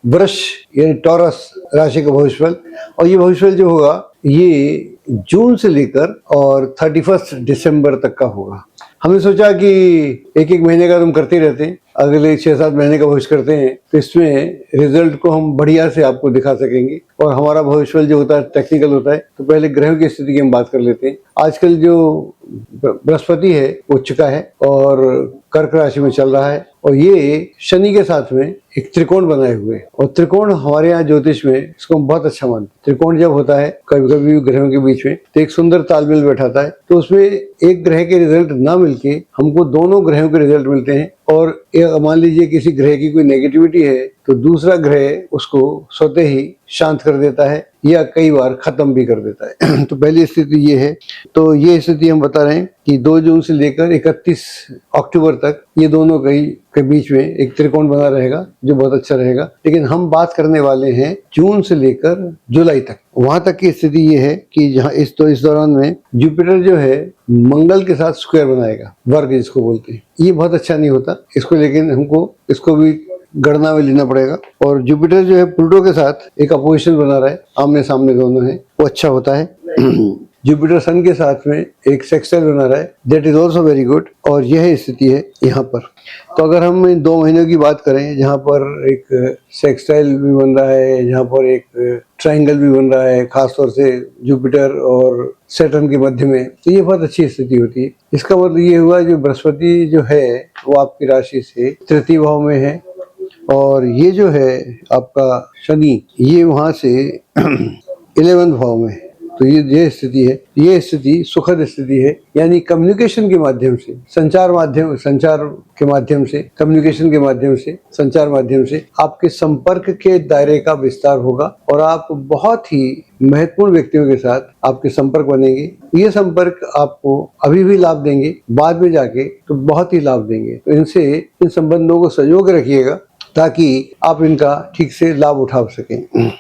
वृष यानी टॉरस राशि का भविष्यफल। और ये भविष्यफल जो होगा ये जून से लेकर और 31 दिसंबर तक का होगा। हमने सोचा कि एक एक महीने का तुम करते रहते हैं, अगले 6-7 महीने का भविष्य करते हैं, तो इसमें रिजल्ट को हम बढ़िया से आपको दिखा सकेंगे। और हमारा भविष्यफल जो होता है टेक्निकल होता है। तो पहले ग्रहों की स्थिति की हम बात कर लेते हैं। आजकल जो बृहस्पति है वो उच्चका है और कर्क राशि में चल रहा है, और ये शनि के साथ में एक त्रिकोण बनाए हुए। और त्रिकोण हमारे यहाँ ज्योतिष में इसको हम बहुत अच्छा मानते हैं। त्रिकोण जब होता है कभी कभी ग्रहों के बीच में, तो एक सुंदर तालमेल बैठाता है। तो उसमें एक ग्रह के रिजल्ट ना मिलके हमको दोनों ग्रहों के रिजल्ट मिलते हैं। और मान लीजिए किसी ग्रह की कोई नेगेटिविटी है तो दूसरा ग्रह उसको स्वतः ही शांत कर देता है या कई बार खत्म भी कर देता है। तो पहली स्थिति ये है। तो ये स्थिति हम बता रहे हैं कि 2 जून से लेकर 31 अक्टूबर तक ये दोनों के बीच में एक त्रिकोण बना रहेगा जो बहुत अच्छा रहेगा। लेकिन हम बात करने वाले हैं जून से लेकर जुलाई तक। वहां तक की स्थिति ये है कि जहाँ इस दौरान में जुपिटर जो है मंगल के साथ स्क्वायर बनाएगा, वर्ग जिसको बोलते हैं। ये बहुत अच्छा नहीं होता इसको, लेकिन हमको इसको भी गणना में लेना पड़ेगा। और जुपिटर जो है प्लूटो के साथ एक अपोजिशन बना रहा है, आमने सामने दोनों हैं, वो अच्छा होता है। जुपिटर सन के साथ में एक सेक्सटाइल बना रहा है, that is also very good. और यह स्थिति है यहाँ पर। तो अगर हम इन 2 महीनों की बात करें जहाँ पर एक सेक्सटाइल भी बन रहा है, जहाँ पर एक ट्रायंगल भी बन रहा है, खासतौर से जुपिटर और सैटर्न के मध्य में, तो ये बहुत अच्छी स्थिति होती है। इसका मतलब ये हुआ जो बृहस्पति जो है वो आपकी राशि से तृतीय भाव में है, और ये जो है आपका शनि ये वहां से 11वें भाव में है। तो ये स्थिति है, ये स्थिति सुखद स्थिति है। यानी कम्युनिकेशन के माध्यम से, संचार के माध्यम से, कम्युनिकेशन के माध्यम से, संचार माध्यम से आपके संपर्क के दायरे का विस्तार होगा और आप बहुत ही महत्वपूर्ण व्यक्तियों के साथ आपके संपर्क बनेंगे। ये संपर्क आपको अभी भी लाभ देंगे, बाद में जाके तो बहुत ही लाभ देंगे। तो इनसे इन संबंधों को संजो के रखिएगा ताकि आप इनका ठीक से लाभ उठा सकें।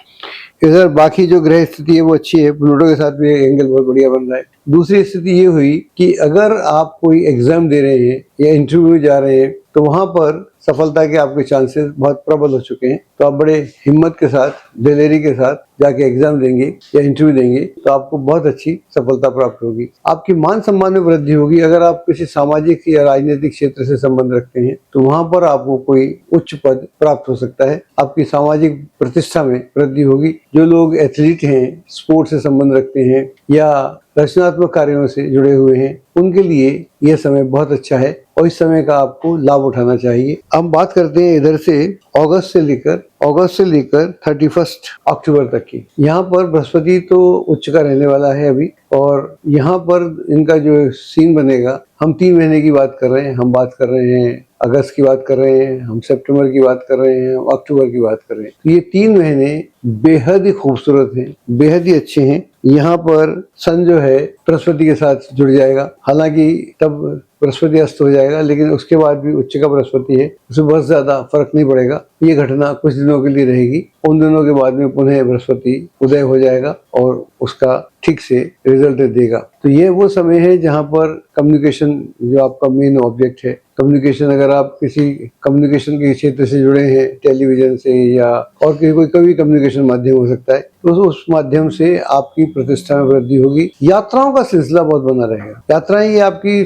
इधर बाकी जो ग्रह स्थिति है वो अच्छी है, प्लूटो के साथ भी एंगल बहुत बढ़िया बन रहा है। दूसरी स्थिति ये हुई कि अगर आप कोई एग्जाम दे रहे हैं या इंटरव्यू में जा रहे हैं तो वहां पर सफलता के आपके चांसेस बहुत प्रबल हो चुके हैं। तो आप बड़े हिम्मत के साथ, दिलेरी के साथ जाके एग्जाम देंगे या इंटरव्यू देंगे तो आपको बहुत अच्छी सफलता प्राप्त होगी। आपकी मान सम्मान में वृद्धि होगी। अगर आप किसी सामाजिक या राजनीतिक क्षेत्र से संबंध रखते हैं तो वहां पर आपको कोई उच्च पद प्राप्त हो सकता है। आपकी सामाजिक प्रतिष्ठा में वृद्धि होगी। जो लोग एथलीट हैं, स्पोर्ट्स से संबंध रखते हैं या रचनात्मक कार्यों से जुड़े हुए हैं, उनके लिए यह समय बहुत अच्छा है और इस समय का आपको लाभ उठाना चाहिए। अब बात करते हैं इधर से अगस्त से लेकर 31 अक्टूबर तक की। यहाँ पर बृहस्पति तो उच्च का रहने वाला है अभी, और यहाँ पर इनका जो सीन बनेगा, हम 3 महीने की बात कर रहे हैं, हम बात कर रहे हैं अगस्त की बात कर रहे हैं, हम सितंबर की बात कर रहे हैं, अक्टूबर की बात कर रहे हैं। तो ये 3 महीने बेहद ही खूबसूरत हैं, बेहद ही अच्छे हैं। यहाँ पर सन जो है बृहस्पति के साथ जुड़ जाएगा। हालांकि तब बृहस्पति अस्त हो जाएगा, लेकिन उसके बाद भी उच्च का बृहस्पति है, उसमें बहुत ज्यादा फर्क नहीं पड़ेगा। ये घटना कुछ दिनों के लिए रहेगी। उन दिनों के बाद में पुनः बृहस्पति उदय हो जाएगा और उसका ठीक से रिजल्ट देगा। तो ये वो समय है जहाँ पर कम्युनिकेशन जो आपका मेन ऑब्जेक्ट है, कम्युनिकेशन, अगर आप किसी कम्युनिकेशन के क्षेत्र से जुड़े हैं, टेलीविजन से या और कोई कम्युनिकेशन माध्यम हो सकता है, तो उस माध्यम से आपकी प्रतिष्ठा में वृद्धि होगी। यात्राओं का सिलसिला बहुत बना रहेगा। यात्राएं ये आपकी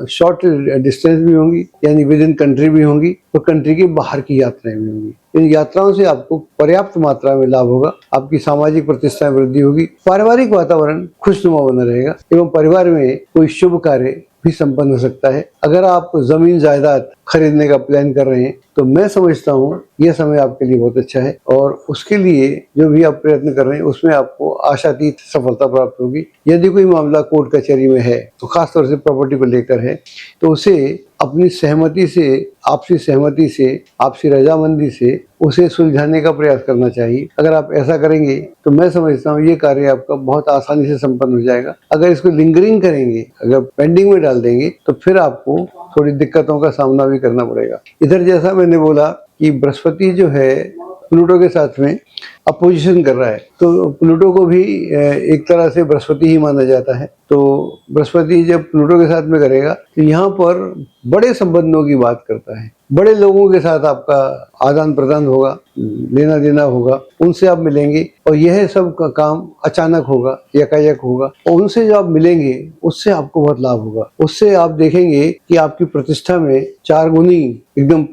शॉर्ट डिस्टेंस भी होंगी, यानी विद इन कंट्री भी होंगी, और कंट्री के बाहर की यात्राएं भी होंगी। इन यात्राओं से आपको पर्याप्त मात्रा में लाभ होगा। आपकी सामाजिक प्रतिष्ठा में वृद्धि होगी। पारिवारिक वातावरण खुशनुमा बना रहेगा एवं परिवार में कोई शुभ कार्य भी संपन्न हो सकता है। अगर आप जमीन जायदाद खरीदने का प्लान कर रहे हैं तो मैं समझता हूँ यह समय आपके लिए बहुत अच्छा है, और उसके लिए जो भी आप प्रयत्न कर रहे हैं उसमें आपको आशातीत सफलता प्राप्त होगी। यदि कोई मामला कोर्ट कचहरी में है तो खासतौर से प्रॉपर्टी को लेकर है, तो उसे अपनी सहमति से, आपसी रजामंदी से उसे सुलझाने का प्रयास करना चाहिए। अगर आप ऐसा करेंगे तो मैं समझता हूँ ये कार्य आपका बहुत आसानी से संपन्न हो जाएगा। अगर इसको लिंगरिंग करेंगे, अगर पेंडिंग में डाल देंगे तो फिर आपको थोड़ी दिक्कतों का सामना भी करना पड़ेगा। इधर जैसा मैंने बोला कि बृहस्पति जो है प्लूटो के साथ में अपोजिशन कर रहा है, तो प्लूटो को भी एक तरह से बृहस्पति ही माना जाता है। तो बृहस्पति जब प्लूटो के साथ में करेगा तो यहाँ पर बड़े संबंधों की बात करता है, बड़े लोगों के साथ आपका आदान प्रदान होगा, लेना देना होगा, उनसे आप मिलेंगे और यह सब का काम अचानक होगा, यकायक होगा और उनसे जो आप मिलेंगे उससे आपको बहुत लाभ होगा। उससे आप देखेंगे कि आपकी प्रतिष्ठा में 4 गुनी एकदम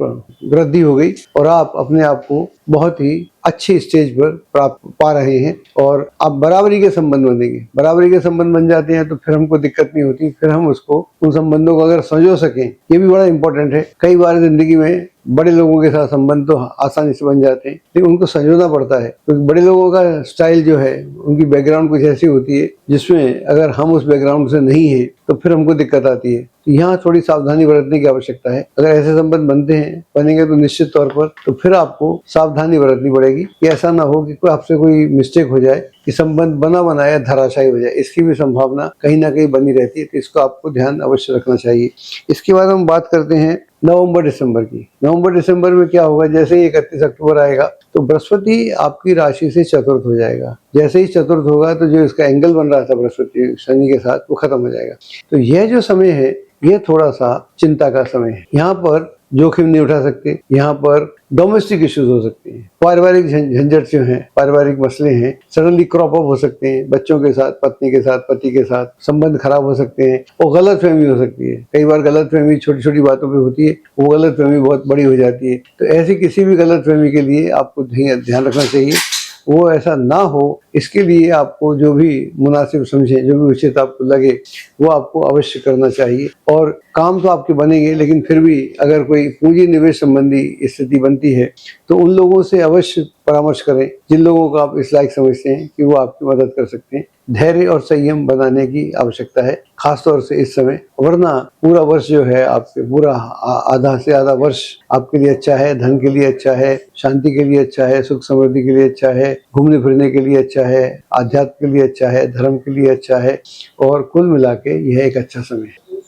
वृद्धि हो गई और आप अपने आप को बहुत ही अच्छी स्टेज पर प्राप्त पा रहे हैं और आप बराबरी के संबंध बनेंगे। बराबरी के संबंध बन जाते हैं तो फिर हमको दिक्कत नहीं होती, फिर हम उसको उन संबंधों को अगर संजो सकें, ये भी बड़ा इंपॉर्टेंट है। कई बार जिंदगी में बड़े लोगों के साथ संबंध तो आसानी से बन जाते हैं लेकिन उनको संजोना पड़ता है, क्योंकि बड़े लोगों का स्टाइल जो है, उनकी बैकग्राउंड कुछ ऐसी होती है जिसमें अगर हम उस बैकग्राउंड से नहीं है तो फिर हमको दिक्कत आती है। तो यहाँ थोड़ी सावधानी बरतने की आवश्यकता है। अगर ऐसे संबंध बनेंगे तो निश्चित तौर पर तो फिर आपको सावधानी बरतनी पड़ेगी कि ऐसा ना हो कि आपसे कोई मिस्टेक हो जाए कि संबंध बना बनाया धराशायी हो जाए। इसकी भी संभावना कहीं ना कहीं बनी रहती है, तो इसको आपको ध्यान अवश्य रखना चाहिए। इसके बाद हम बात करते हैं नवंबर दिसंबर की। नवंबर दिसंबर में क्या होगा, जैसे ही 31 अक्टूबर आएगा तो बृहस्पति आपकी राशि से चतुर्थ हो जाएगा। जैसे ही चतुर्थ होगा तो जो इसका एंगल बन रहा था बृहस्पति शनि के साथ, वो खत्म हो जाएगा। तो यह जो समय है ये थोड़ा सा चिंता का समय है। यहाँ पर जोखिम नहीं उठा सकते, यहाँ पर डोमेस्टिक इश्यूज हो सकते हैं, पारिवारिक झंझट जो हैं, पारिवारिक मसले हैं, सडनली क्रॉप अप हो सकते हैं। बच्चों के साथ, पत्नी के साथ, पति के साथ संबंध खराब हो सकते हैं और गलतफहमी हो सकती है। कई बार गलतफहमी छोटी छोटी बातों पे होती है, वो गलतफहमी बहुत बड़ी हो जाती है। तो ऐसी किसी भी गलतफहमी के लिए आपको ध्यान रखना चाहिए, वो ऐसा ना हो। इसके लिए आपको जो भी मुनासिब समझे, जो भी उचित आपको लगे, वो आपको अवश्य करना चाहिए। और काम तो आपके बनेंगे, लेकिन फिर भी अगर कोई पूंजी निवेश संबंधी स्थिति बनती है तो उन लोगों से अवश्य परामर्श करें जिन लोगों को आप इस लायक समझते हैं कि वो आपकी मदद कर सकते हैं। धैर्य और संयम बनाने की आवश्यकता है, खासतौर से इस समय, वरना पूरा वर्ष जो है आपके, पूरा आधा से आधा वर्ष आपके लिए अच्छा है। धन के लिए अच्छा है, शांति के लिए अच्छा है, सुख समृद्धि के लिए अच्छा है, घूमने फिरने के लिए अच्छा है, आध्यात्म के लिए अच्छा है, धर्म के लिए अच्छा है और कुल मिला के यह एक अच्छा समय है।